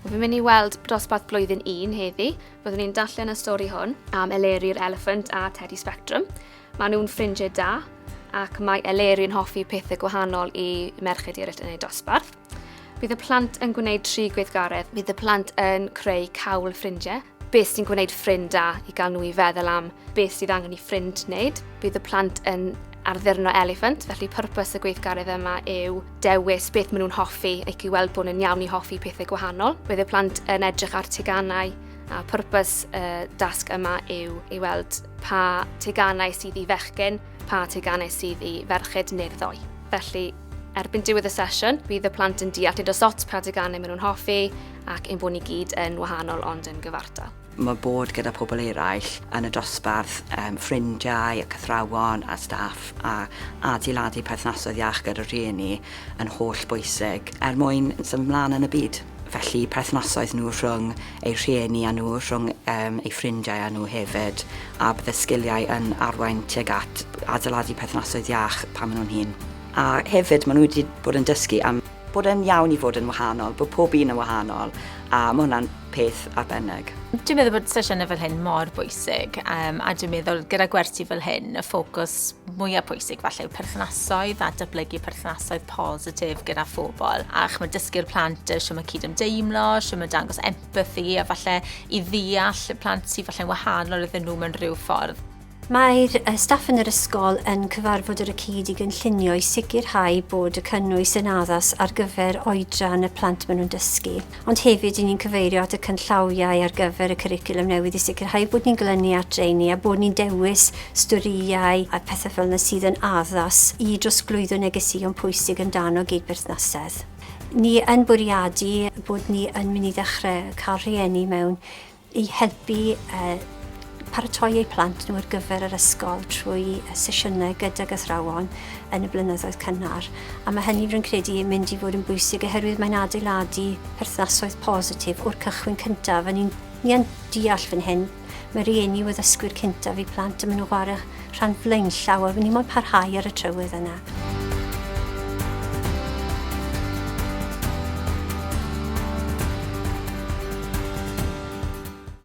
Fi'n mynd i weld dosbarth blwyddyn 1 heddi. Byddwn ni'n darllen y stori hwn am Eleri'r Elephant a Teddy Spectrwm. Maen nhw'n ffrindiau da, ac mae Eleri'n hoffi pethau gwahanol i merched eraill yn ei dosbarth. Bydd y plant yn gwneud 3 gweithgaredd. Bydd y plant yn creu cawl ffrindiau. Beth sy'n gwneud ffrind da i gael nhw i feddwl am beth sydd angen i ffrind wneud. Bydd y plant yn ardderno elephant, felly pwrpas y gweithgaredd yma yw dewis beth maen nhw'n hoffi ac i weld bod nhw'n iawn i hoffi pethau gwahanol. Bydd y plant yn edrych ar teganau a pwrpas y dasg yma yw i weld pa teganau sydd i fechgyn, pa teganau sydd i ferched neu'r ddoi. Felly, erbyn diwedd y sesiwn, bydd y plant yn deall nid os ots pa teganau maen nhw'n hoffi ac ein bod ni gyd yn wahanol ond yn gyfartal. Mae bod gyda pobl eraill yn y dosbarth, ffrindiau, y cythrawon a staff a adeiladu perthnasoedd iach gyda'r rhieni yn holl bwysig mwyn symud ymlaen yn y byd. Felly perthnasoedd nhw rhwng eu rhieni a nhw, rhwng eu ffrindiau a nhw hefyd, a bydd y sgiliau yn arwain tuag at adeiladu perthnasoedd iach pan maen nhw'n hŷn. A hefyd maen nhw wedi bod yn dysgu am bod yn iawn i fod yn wahanol, bod pob un yn wahanol, a mae hwnna'n peth arbennig. Dwi'n meddwl bod sesiynau fel hyn mor bwysig, a dwi'n meddwl gyda gwersi fel hyn, y ffocws mwyaf pwysig falle yw perthnasoedd a datblygu perthnasoedd positif gyda phobl. Ach, mae dysgu'r plant sy'n mae cydymdeimlo, sy'n mae dangos empathi, a falle i ddeall y plant sy'n falle'n wahanol iddyn nhw mewn rhyw ffordd. Mae'r staff yn yr ysgol yn cyfarfod ar y cyd i gynllunio i sicrhau bod y cynnwys yn addas ar gyfer oedran y plant maen nhw'n dysgu. Ond hefyd ni'n cyfeirio at y cynllawiau ar gyfer y cwricwlwm newydd i sicrhau bod ni'n glynu at dreini a bod ni'n dewis storïau a pethau fel yna sydd yn addas i drosglwyddo negeseuon pwysig amdano gydberthnasedd. Ni yn bwriadu bod ni yn mynd i ddechrau cael rhieni mewn i helpu paratoi eu plant nhw ar gyfer yr ysgol trwy sesiynau gydag athrawon yn y blynyddoedd cynnar. A mae hynny rwy'n credu yn mynd i fod yn bwysig oherwydd mae'n adeiladu perthnasoedd positif o'r cychwyn cyntaf. Ni yn deall fan hyn, mae rhieni yw addysgwyr cyntaf i plant a maen nhw'n chwarae rhan flaenllaw a maen nhw'n parhau ar y trywydd yna.